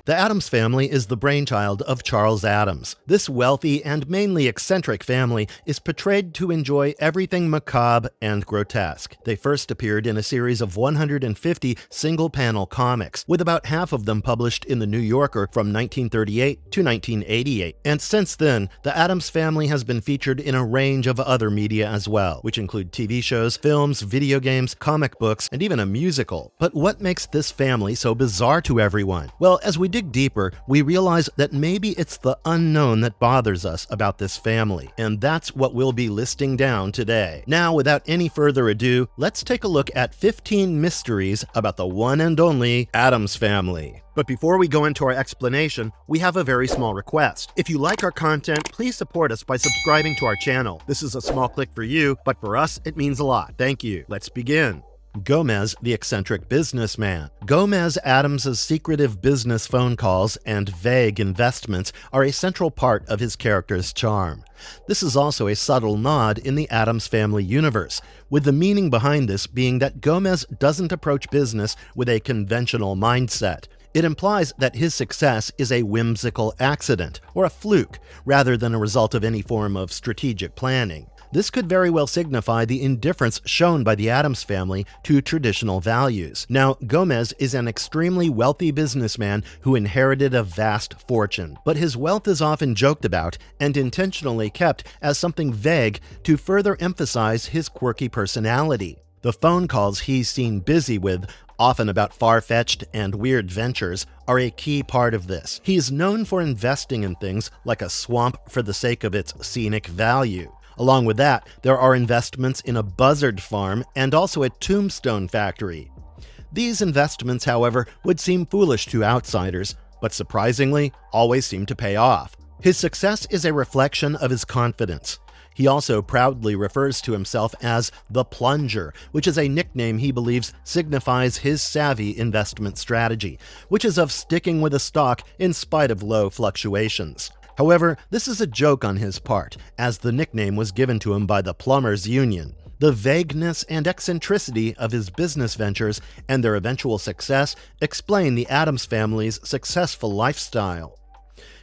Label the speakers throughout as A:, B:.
A: The Addams family is the brainchild of Charles Addams. This wealthy and mainly eccentric family is portrayed to enjoy everything macabre and grotesque. They first appeared in a series of 150 single-panel comics, with about half of them published in The New Yorker from 1938 to 1988. And since then, the Addams family has been featured in a range of other media as well, which include TV shows, films, video games, comic books, and even a musical. But what makes this family so bizarre to everyone? Well, as we dig deeper, we realize that maybe it's the unknown that bothers us about this family, and that's what we'll be listing down today. Now, without any further ado, let's take a look at 15 mysteries about the one and only Addams family. But before we go into our explanation, we have a very small request. If you like our content, please support us by subscribing to our channel. This is a small click for you, but for us, it means a lot. Thank you. Let's begin. Gomez, the eccentric businessman. Gomez Addams' secretive business phone calls and vague investments are a central part of his character's charm. This is also a subtle nod in the Addams Family universe, with the meaning behind this being that Gomez doesn't approach business with a conventional mindset. It implies that his success is a whimsical accident, or a fluke, rather than a result of any form of strategic planning. This could very well signify the indifference shown by the Addams family to traditional values. Now, Gomez is an extremely wealthy businessman who inherited a vast fortune, but his wealth is often joked about and intentionally kept as something vague to further emphasize his quirky personality. The phone calls he's seen busy with, often about far-fetched and weird ventures, are a key part of this. He is known for investing in things like a swamp for the sake of its scenic value. Along with that, there are investments in a buzzard farm and also a tombstone factory. These investments, however, would seem foolish to outsiders, but surprisingly, always seem to pay off. His success is a reflection of his confidence. He also proudly refers to himself as the Plunger, which is a nickname he believes signifies his savvy investment strategy, which is of sticking with a stock in spite of low fluctuations. However, this is a joke on his part, as the nickname was given to him by the Plumbers Union. The vagueness and eccentricity of his business ventures and their eventual success explain the Addams family's successful lifestyle.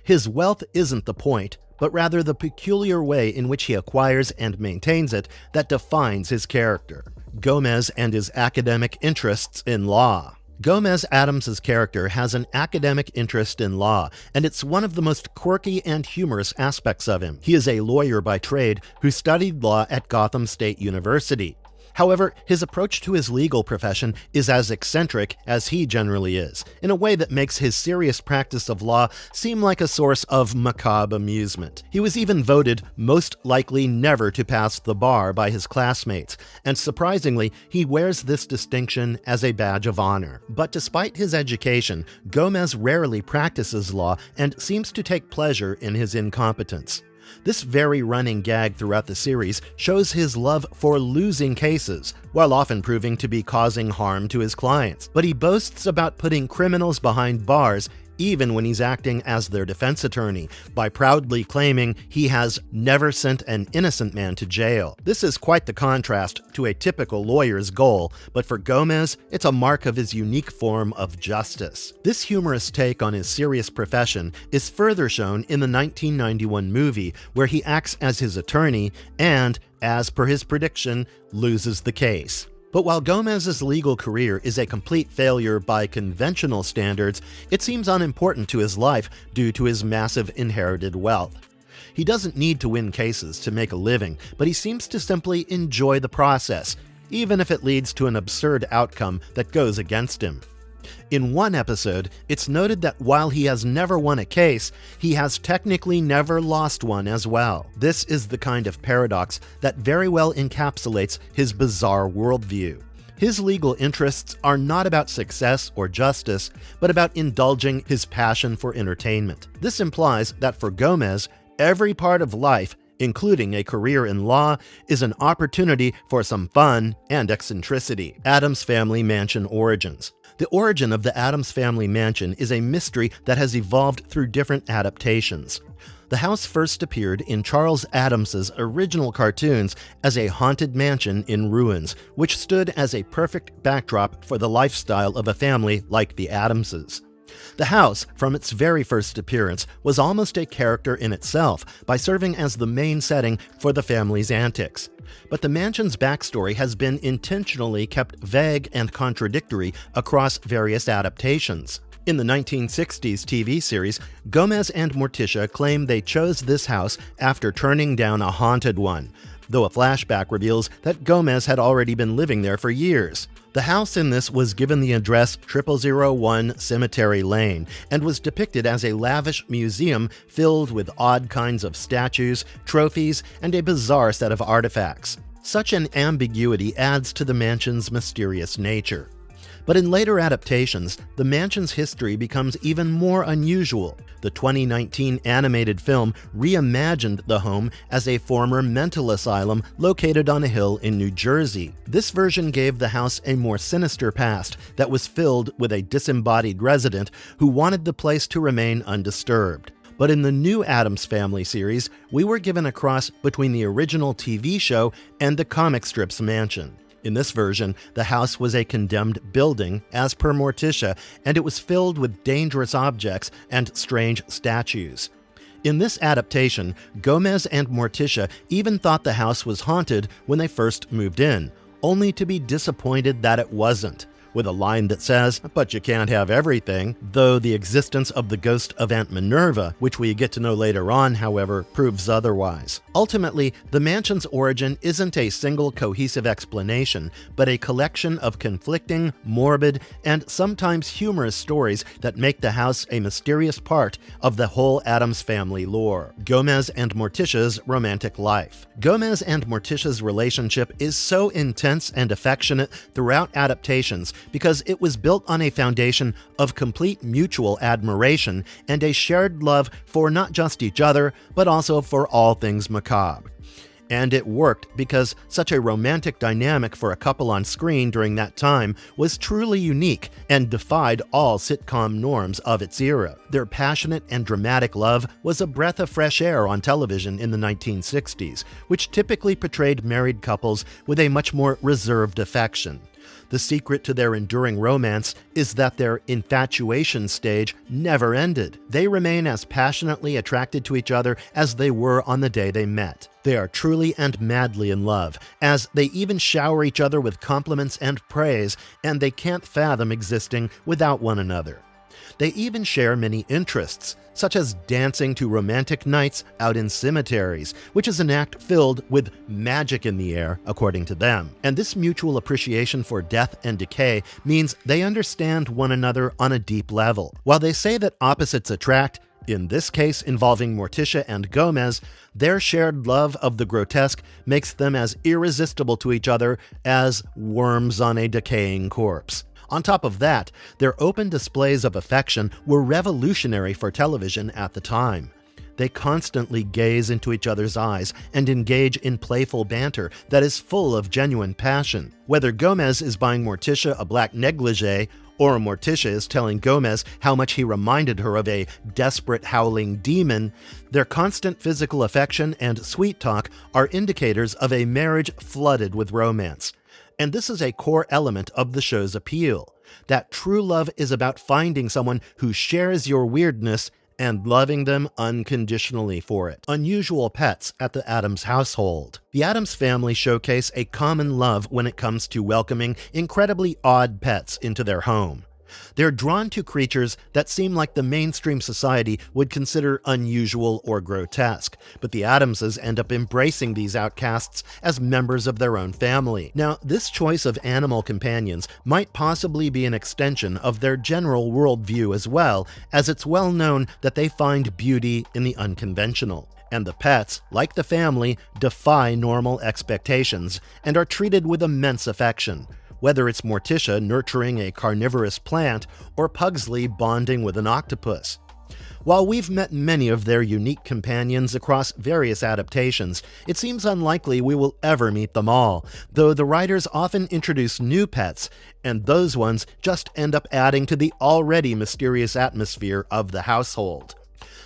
A: His wealth isn't the point, but rather the peculiar way in which he acquires and maintains it that defines his character. Gomez and his academic interests in law. Gomez Addams' character has an academic interest in law, and it's one of the most quirky and humorous aspects of him. He is a lawyer by trade who studied law at Gotham State University. However, his approach to his legal profession is as eccentric as he generally is, in a way that makes his serious practice of law seem like a source of macabre amusement. He was even voted most likely never to pass the bar by his classmates, and surprisingly, he wears this distinction as a badge of honor. But despite his education, Gomez rarely practices law and seems to take pleasure in his incompetence. This very running gag throughout the series shows his love for losing cases, while often proving to be causing harm to his clients. But he boasts about putting criminals behind bars even when he's acting as their defense attorney, by proudly claiming he has never sent an innocent man to jail. This is quite the contrast to a typical lawyer's goal, but for Gomez, it's a mark of his unique form of justice. This humorous take on his serious profession is further shown in the 1991 movie, where he acts as his attorney and, as per his prediction, loses the case. But while Gomez's legal career is a complete failure by conventional standards, it seems unimportant to his life due to his massive inherited wealth. He doesn't need to win cases to make a living, but he seems to simply enjoy the process, even if it leads to an absurd outcome that goes against him. In one episode, it's noted that while he has never won a case, he has technically never lost one as well. This is the kind of paradox that very well encapsulates his bizarre worldview. His legal interests are not about success or justice, but about indulging his passion for entertainment. This implies that for Gomez, every part of life, including a career in law, is an opportunity for some fun and eccentricity. Addams Family Mansion Origins. The origin of the Addams Family Mansion is a mystery that has evolved through different adaptations. The house first appeared in Charles Addams' original cartoons as a haunted mansion in ruins, which stood as a perfect backdrop for the lifestyle of a family like the Addamses. The house, from its very first appearance, was almost a character in itself by serving as the main setting for the family's antics. But the mansion's backstory has been intentionally kept vague and contradictory across various adaptations. In the 1960s TV series, Gomez and Morticia claim they chose this house after turning down a haunted one, though a flashback reveals that Gomez had already been living there for years. The house in this was given the address 0001 Cemetery Lane and was depicted as a lavish museum filled with odd kinds of statues, trophies, and a bizarre set of artifacts. Such an ambiguity adds to the mansion's mysterious nature. But in later adaptations, the mansion's history becomes even more unusual. The 2019 animated film reimagined the home as a former mental asylum located on a hill in New Jersey. This version gave the house a more sinister past that was filled with a disembodied resident who wanted the place to remain undisturbed. But in the new Addams Family series, we were given a cross between the original TV show and the comic strip's mansion. In this version, the house was a condemned building, as per Morticia, and it was filled with dangerous objects and strange statues. In this adaptation, Gomez and Morticia even thought the house was haunted when they first moved in, only to be disappointed that it wasn't, with a line that says, "But you can't have everything," though the existence of the ghost of Aunt Minerva, which we get to know later on, however, proves otherwise. Ultimately, the mansion's origin isn't a single cohesive explanation, but a collection of conflicting, morbid, and sometimes humorous stories that make the house a mysterious part of the whole Addams Family lore. Gomez and Morticia's romantic life. Gomez and Morticia's relationship is so intense and affectionate throughout adaptations because it was built on a foundation of complete mutual admiration and a shared love for not just each other, but also for all things macabre. And it worked because such a romantic dynamic for a couple on screen during that time was truly unique and defied all sitcom norms of its era. Their passionate and dramatic love was a breath of fresh air on television in the 1960s, which typically portrayed married couples with a much more reserved affection. The secret to their enduring romance is that their infatuation stage never ended. They remain as passionately attracted to each other as they were on the day they met. They are truly and madly in love, as they even shower each other with compliments and praise, and they can't fathom existing without one another. They even share many interests, such as dancing to romantic nights out in cemeteries, which is an act filled with magic in the air, according to them. And this mutual appreciation for death and decay means they understand one another on a deep level. While they say that opposites attract, in this case involving Morticia and Gomez, their shared love of the grotesque makes them as irresistible to each other as worms on a decaying corpse. On top of that, their open displays of affection were revolutionary for television at the time. They constantly gaze into each other's eyes and engage in playful banter that is full of genuine passion. Whether Gomez is buying Morticia a black negligee, or Morticia is telling Gomez how much he reminded her of a desperate howling demon, their constant physical affection and sweet talk are indicators of a marriage flooded with romance. And this is a core element of the show's appeal, that true love is about finding someone who shares your weirdness and loving them unconditionally for it. Unusual pets at the Addams household. The Addams family showcase a common love when it comes to welcoming incredibly odd pets into their home. They're drawn to creatures that seem like the mainstream society would consider unusual or grotesque, but the Addamses end up embracing these outcasts as members of their own family. Now, this choice of animal companions might possibly be an extension of their general worldview as well, as it's well known that they find beauty in the unconventional. And the pets, like the family, defy normal expectations and are treated with immense affection, whether it's Morticia nurturing a carnivorous plant or Pugsley bonding with an octopus. While we've met many of their unique companions across various adaptations, it seems unlikely we will ever meet them all, though the writers often introduce new pets, and those ones just end up adding to the already mysterious atmosphere of the household.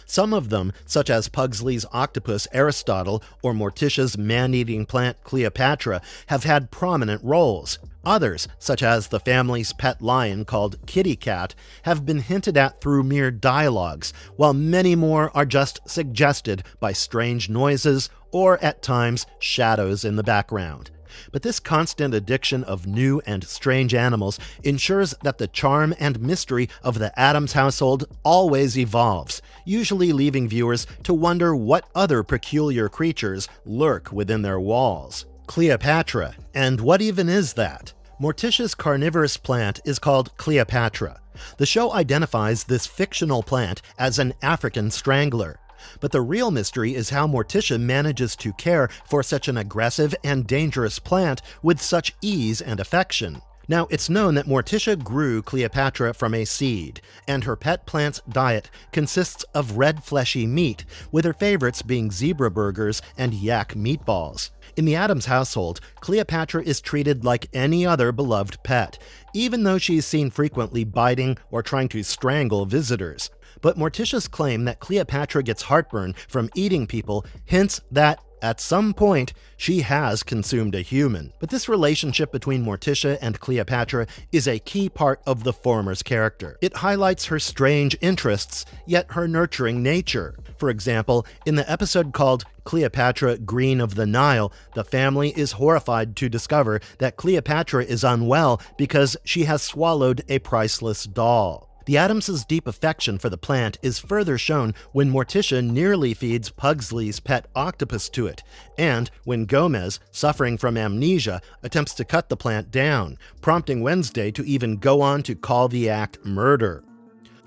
A: Some of them, such as Pugsley's octopus Aristotle or Morticia's man-eating plant Cleopatra, have had prominent roles. Others, such as the family's pet lion called Kitty Cat, have been hinted at through mere dialogues, while many more are just suggested by strange noises or, at times, shadows in the background. But this constant addiction of new and strange animals ensures that the charm and mystery of the Addams household always evolves, usually leaving viewers to wonder what other peculiar creatures lurk within their walls. Cleopatra. And what even is that? Morticia's carnivorous plant is called Cleopatra. The show identifies this fictional plant as an African strangler. But the real mystery is how Morticia manages to care for such an aggressive and dangerous plant with such ease and affection. Now, it's known that Morticia grew Cleopatra from a seed, and her pet plant's diet consists of red fleshy meat, with her favorites being zebra burgers and yak meatballs. In the Addams household, Cleopatra is treated like any other beloved pet, even though she is seen frequently biting or trying to strangle visitors. But Morticia's claim that Cleopatra gets heartburn from eating people hints that, at some point, she has consumed a human. But this relationship between Morticia and Cleopatra is a key part of the former's character. It highlights her strange interests, yet her nurturing nature. For example, in the episode called Cleopatra Green of the Nile, the family is horrified to discover that Cleopatra is unwell because she has swallowed a priceless doll. The Addams' deep affection for the plant is further shown when Morticia nearly feeds Pugsley's pet octopus to it, and when Gomez, suffering from amnesia, attempts to cut the plant down, prompting Wednesday to even go on to call the act murder.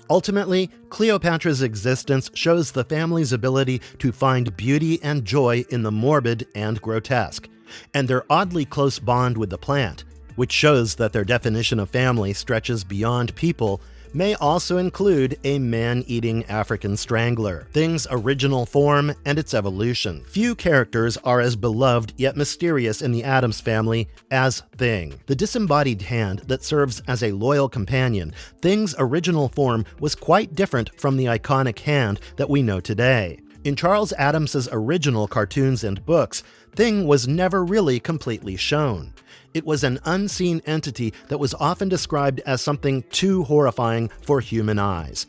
A: Ultimately, Cleopatra's existence shows the family's ability to find beauty and joy in the morbid and grotesque, and their oddly close bond with the plant, which shows that their definition of family stretches beyond people, may also include a man-eating African strangler, Thing's original form and its evolution. Few characters are as beloved yet mysterious in the Addams family as Thing. The disembodied hand that serves as a loyal companion, Thing's original form was quite different from the iconic hand that we know today. In Charles Addams' original cartoons and books, Thing was never really completely shown. It was an unseen entity that was often described as something too horrifying for human eyes.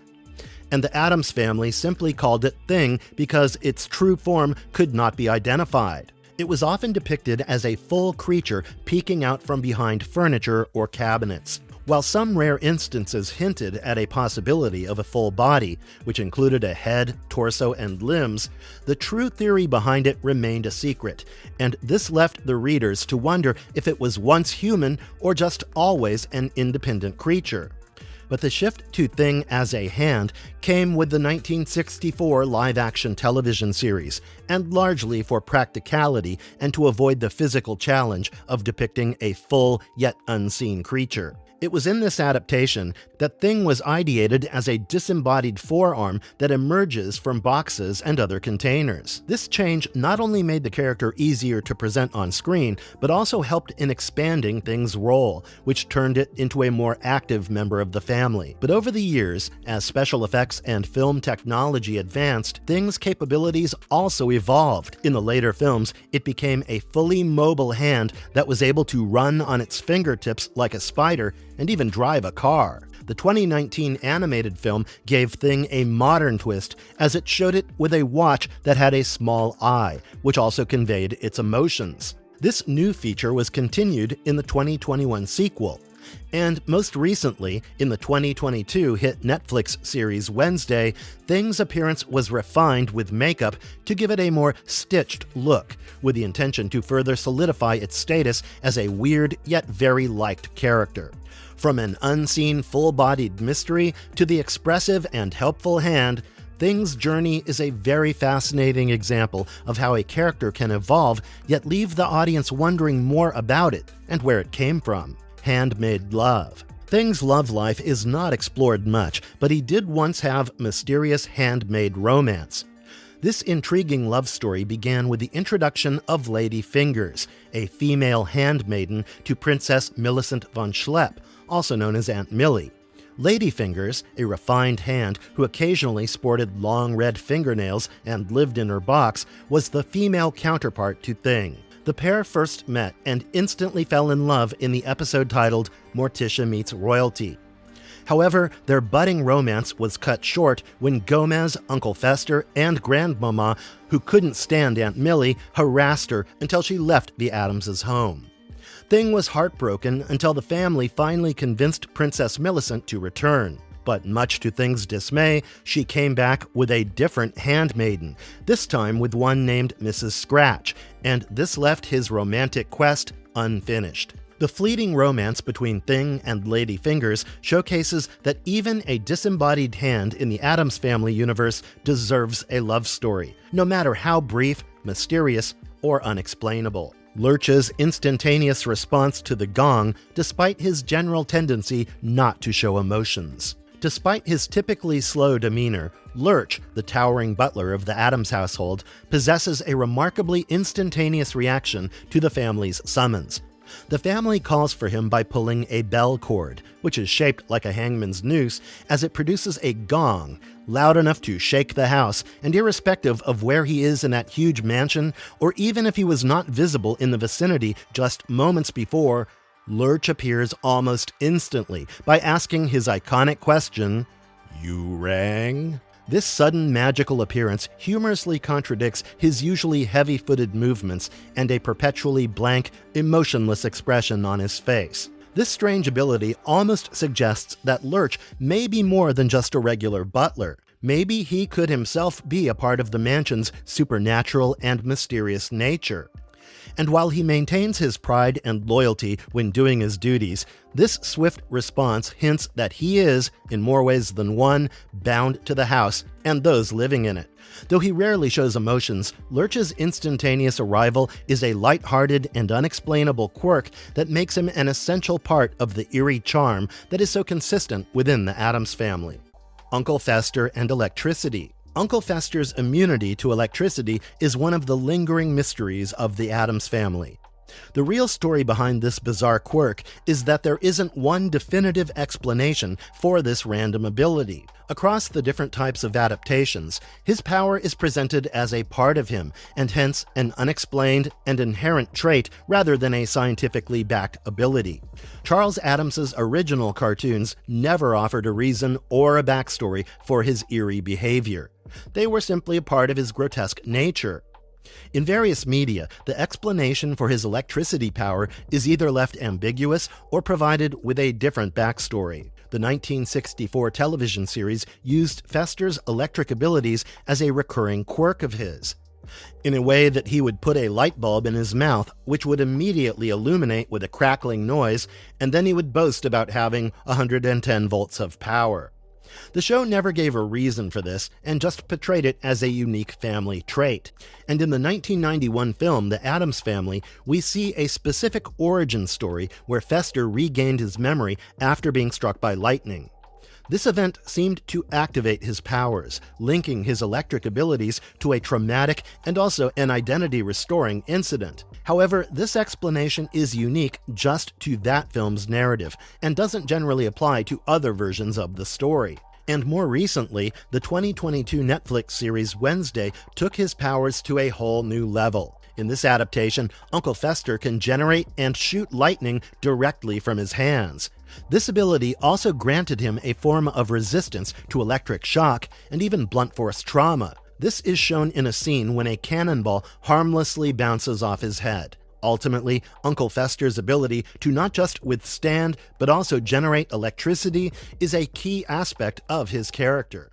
A: And the Addams family simply called it Thing because its true form could not be identified. It was often depicted as a full creature peeking out from behind furniture or cabinets. While some rare instances hinted at a possibility of a full body, which included a head, torso, and limbs, the true theory behind it remained a secret, and this left the readers to wonder if it was once human or just always an independent creature. But the shift to Thing as a hand came with the 1964 live-action television series, and largely for practicality and to avoid the physical challenge of depicting a full yet unseen creature. It was in this adaptation that Thing was ideated as a disembodied forearm that emerges from boxes and other containers. This change not only made the character easier to present on screen, but also helped in expanding Thing's role, which turned it into a more active member of the family. But over the years, as special effects and film technology advanced, Thing's capabilities also evolved. In the later films, it became a fully mobile hand that was able to run on its fingertips like a spider and even drive a car. The 2019 animated film gave Thing a modern twist as it showed it with a watch that had a small eye, which also conveyed its emotions. This new feature was continued in the 2021 sequel. And most recently, in the 2022 hit Netflix series Wednesday, Thing's appearance was refined with makeup to give it a more stitched look, with the intention to further solidify its status as a weird yet very liked character. From an unseen full-bodied mystery to the expressive and helpful hand, Thing's journey is a very fascinating example of how a character can evolve yet leave the audience wondering more about it and where it came from. Handmade love. Thing's love life is not explored much, but he did once have mysterious handmade romance. This intriguing love story began with the introduction of Lady Fingers, a female handmaiden to Princess Millicent von Schlepp, also known as Aunt Millie. Lady Fingers, a refined hand who occasionally sported long red fingernails and lived in her box, was the female counterpart to Thing. The pair first met and instantly fell in love in the episode titled Morticia Meets Royalty. However, their budding romance was cut short when Gomez, Uncle Fester, and Grandmama, who couldn't stand Aunt Millie, harassed her until she left the Addams' home. Thing was heartbroken until the family finally convinced Princess Millicent to return. But much to Thing's dismay, she came back with a different handmaiden, this time with one named Mrs. Scratch, and this left his romantic quest unfinished. The fleeting romance between Thing and Lady Fingers showcases that even a disembodied hand in the Addams Family universe deserves a love story, no matter how brief, mysterious, or unexplainable. Lurch's instantaneous response to the gong, despite his general tendency not to show emotions. Despite his typically slow demeanor, Lurch, the towering butler of the Addams household, possesses a remarkably instantaneous reaction to the family's summons. The family calls for him by pulling a bell cord, which is shaped like a hangman's noose, as it produces a gong, loud enough to shake the house, and irrespective of where he is in that huge mansion, or even if he was not visible in the vicinity just moments before, Lurch appears almost instantly by asking his iconic question, "You rang?" This sudden magical appearance humorously contradicts his usually heavy-footed movements and a perpetually blank, emotionless expression on his face. This strange ability almost suggests that Lurch may be more than just a regular butler. Maybe he could himself be a part of the mansion's supernatural and mysterious nature. And while he maintains his pride and loyalty when doing his duties, this swift response hints that he is, in more ways than one, bound to the house and those living in it. Though he rarely shows emotions, Lurch's instantaneous arrival is a light-hearted and unexplainable quirk that makes him an essential part of the eerie charm that is so consistent within the Addams family. Uncle Fester and electricity. Uncle Fester's immunity to electricity is one of the lingering mysteries of the Addams family. The real story behind this bizarre quirk is that there isn't one definitive explanation for this random ability. Across the different types of adaptations, his power is presented as a part of him, and hence an unexplained and inherent trait rather than a scientifically backed ability. Charles Addams's original cartoons never offered a reason or a backstory for his eerie behavior. They were simply a part of his grotesque nature. In various media, the explanation for his electricity power is either left ambiguous or provided with a different backstory. The 1964 television series used Fester's electric abilities as a recurring quirk of his, in a way that he would put a light bulb in his mouth, which would immediately illuminate with a crackling noise, and then he would boast about having 110 volts of power. The show never gave a reason for this and just portrayed it as a unique family trait. And in the 1991 film The Addams Family, we see a specific origin story where Fester regained his memory after being struck by lightning. This event seemed to activate his powers, linking his electric abilities to a traumatic and also an identity-restoring incident. However, this explanation is unique just to that film's narrative and doesn't generally apply to other versions of the story. And more recently, the 2022 Netflix series Wednesday took his powers to a whole new level. In this adaptation, Uncle Fester can generate and shoot lightning directly from his hands. This ability also granted him a form of resistance to electric shock and even blunt force trauma. This is shown in a scene when a cannonball harmlessly bounces off his head. Ultimately, Uncle Fester's ability to not just withstand but also generate electricity is a key aspect of his character.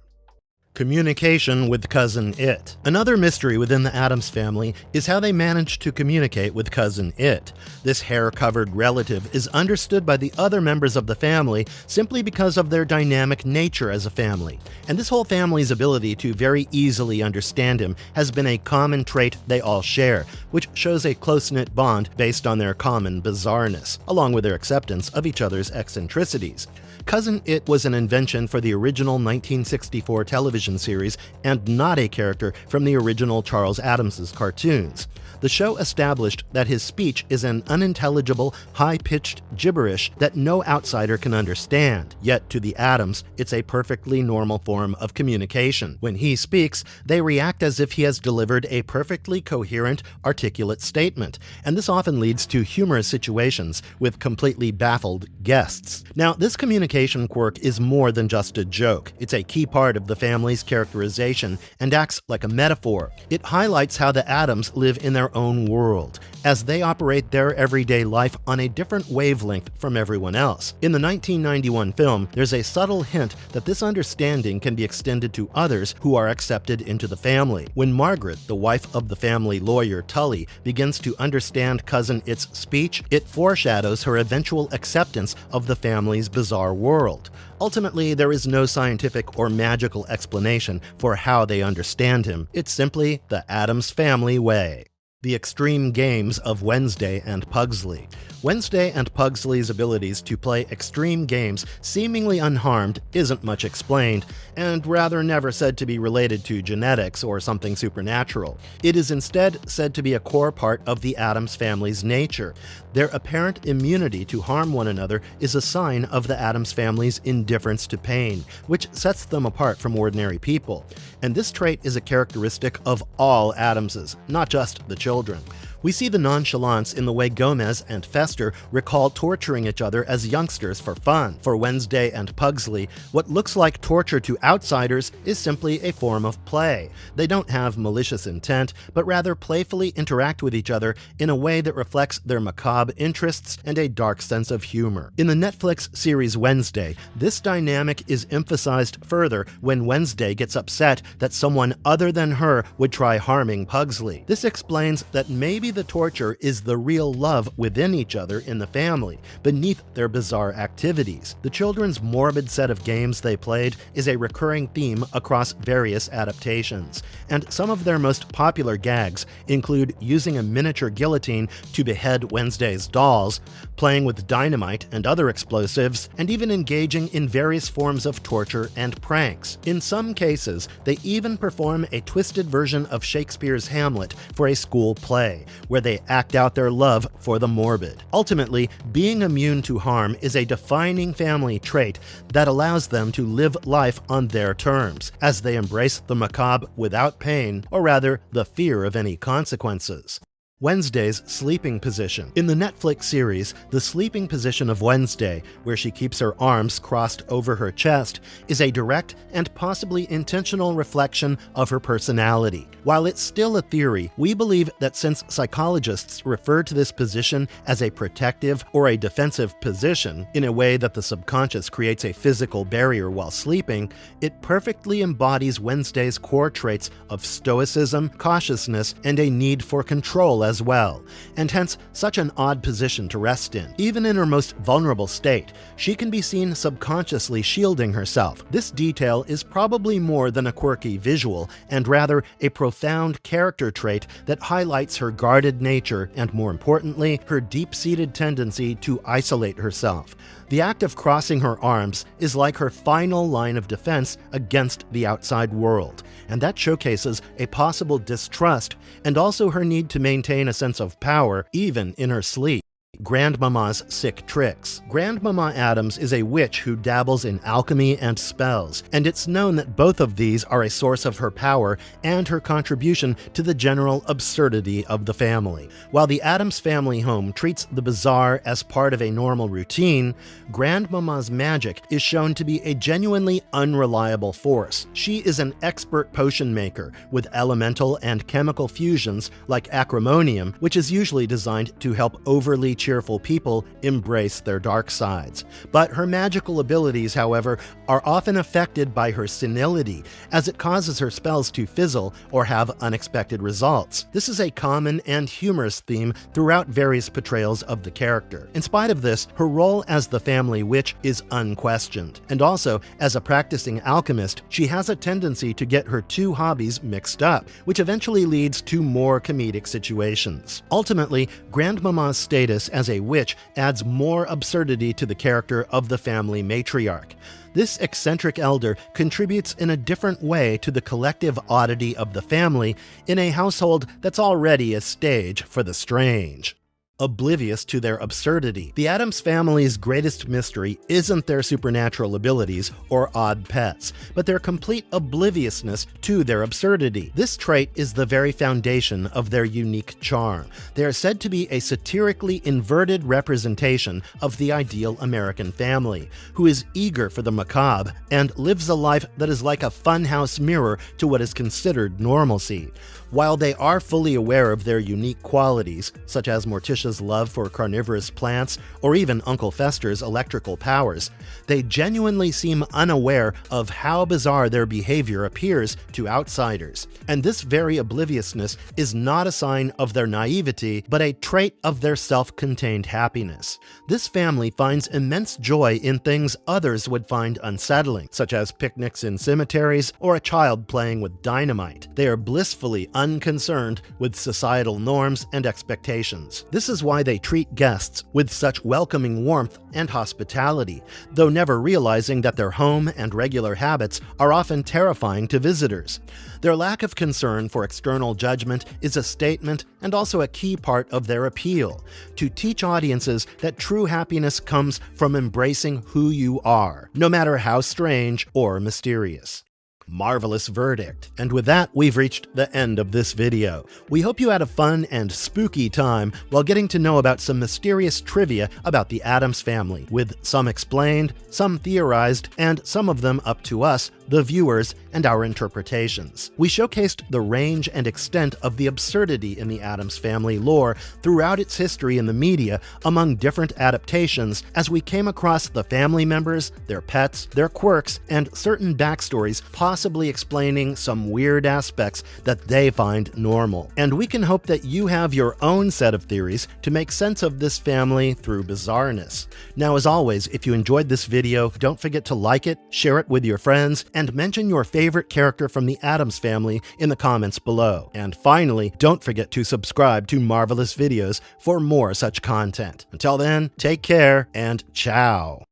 A: Communication with Cousin It. Another mystery within the Addams family is how they managed to communicate with Cousin It. This hair-covered relative is understood by the other members of the family simply because of their dynamic nature as a family, and this whole family's ability to very easily understand him has been a common trait they all share, which shows a close-knit bond based on their common bizarreness, along with their acceptance of each other's eccentricities. Cousin It was an invention for the original 1964 television television series and not a character from the original Charles Addams' cartoons. The show established that his speech is an unintelligible, high-pitched gibberish that no outsider can understand. Yet to the Addams, it's a perfectly normal form of communication. When he speaks, they react as if he has delivered a perfectly coherent, articulate statement, and this often leads to humorous situations with completely baffled guests. Now, this communication quirk is more than just a joke. It's a key part of the family's characterization and acts like a metaphor. It highlights how the Addams live in their own world, as they operate their everyday life on a different wavelength from everyone else. In the 1991 film, there's a subtle hint that this understanding can be extended to others who are accepted into the family. When Margaret, the wife of the family lawyer Tully, begins to understand Cousin It's speech, it foreshadows her eventual acceptance of the family's bizarre world. Ultimately, there is no scientific or magical explanation for how they understand him. It's simply the Addams Family way. The extreme games of Wednesday and Pugsley. Wednesday and Pugsley's abilities to play extreme games seemingly unharmed isn't much explained, and rather never said to be related to genetics or something supernatural. It is instead said to be a core part of the Addams family's nature. Their apparent immunity to harm one another is a sign of the Addams family's indifference to pain, which sets them apart from ordinary people. And this trait is a characteristic of all Addamses, not just the children. We see the nonchalance in the way Gomez and Fester recall torturing each other as youngsters for fun. For Wednesday and Pugsley, what looks like torture to outsiders is simply a form of play. They don't have malicious intent, but rather playfully interact with each other in a way that reflects their macabre interests and a dark sense of humor. In the Netflix series Wednesday, this dynamic is emphasized further when Wednesday gets upset that someone other than her would try harming Pugsley. This explains that maybe the torture is the real love within each other in the family, beneath their bizarre activities. The children's morbid set of games they played is a recurring theme across various adaptations, and some of their most popular gags include using a miniature guillotine to behead Wednesday's dolls, playing with dynamite and other explosives, and even engaging in various forms of torture and pranks. In some cases, they even perform a twisted version of Shakespeare's Hamlet for a school play, where they act out their love for the morbid. Ultimately, being immune to harm is a defining family trait that allows them to live life on their terms, as they embrace the macabre without pain, or rather, the fear of any consequences. Wednesday's sleeping position. In the Netflix series, the sleeping position of Wednesday, where she keeps her arms crossed over her chest, is a direct and possibly intentional reflection of her personality. While it's still a theory, we believe that since psychologists refer to this position as a protective or a defensive position, in a way that the subconscious creates a physical barrier while sleeping, it perfectly embodies Wednesday's core traits of stoicism, cautiousness, and a need for control as well, and hence such an odd position to rest in. Even in her most vulnerable state, she can be seen subconsciously shielding herself. This detail is probably more than a quirky visual, and rather a profound character trait that highlights her guarded nature and, more importantly, her deep-seated tendency to isolate herself. The act of crossing her arms is like her final line of defense against the outside world, and that showcases a possible distrust and also her need to maintain a sense of power even in her sleep. Grandmama's sick tricks. Grandmama Addams is a witch who dabbles in alchemy and spells, and it's known that both of these are a source of her power and her contribution to the general absurdity of the family. While the Addams family home treats the bizarre as part of a normal routine, Grandmama's magic is shown to be a genuinely unreliable force. She is an expert potion maker with elemental and chemical fusions like acrimonium, which is usually designed to help overly cheerful people embrace their dark sides. But her magical abilities, however, are often affected by her senility, as it causes her spells to fizzle or have unexpected results. This is a common and humorous theme throughout various portrayals of the character. In spite of this, her role as the family witch is unquestioned. And also, as a practicing alchemist, she has a tendency to get her two hobbies mixed up, which eventually leads to more comedic situations. Ultimately, Grandmama's status as a witch adds more absurdity to the character of the family matriarch. This eccentric elder contributes in a different way to the collective oddity of the family in a household that's already a stage for the strange. Oblivious to their absurdity, the Addams family's greatest mystery isn't their supernatural abilities or odd pets, but their complete obliviousness to their absurdity. This trait is the very foundation of their unique charm. They are said to be a satirically inverted representation of the ideal American family, who is eager for the macabre and lives a life that is like a funhouse mirror to what is considered normalcy. While they are fully aware of their unique qualities, such as Morticia's love for carnivorous plants or even Uncle Fester's electrical powers, they genuinely seem unaware of how bizarre their behavior appears to outsiders. And this very obliviousness is not a sign of their naivety, but a trait of their self-contained happiness. This family finds immense joy in things others would find unsettling, such as picnics in cemeteries or a child playing with dynamite. They are blissfully unconcerned with societal norms and expectations. This is why they treat guests with such welcoming warmth and hospitality, though never realizing that their home and regular habits are often terrifying to visitors. Their lack of concern for external judgment is a statement and also a key part of their appeal, to teach audiences that true happiness comes from embracing who you are, no matter how strange or mysterious. Marvelous verdict. And with that, we've reached the end of this video. We hope you had a fun and spooky time while getting to know about some mysterious trivia about the Addams family, with some explained, some theorized, and some of them up to us, the viewers, and our interpretations. We showcased the range and extent of the absurdity in the Addams family lore throughout its history in the media among different adaptations as we came across the family members, their pets, their quirks, and certain backstories possibly explaining some weird aspects that they find normal. And we can hope that you have your own set of theories to make sense of this family through bizarreness. Now, as always, if you enjoyed this video, don't forget to like it, share it with your friends, and mention your favorite character from the Addams family in the comments below. And finally, don't forget to subscribe to Marvelous Videos for more such content. Until then, take care and ciao.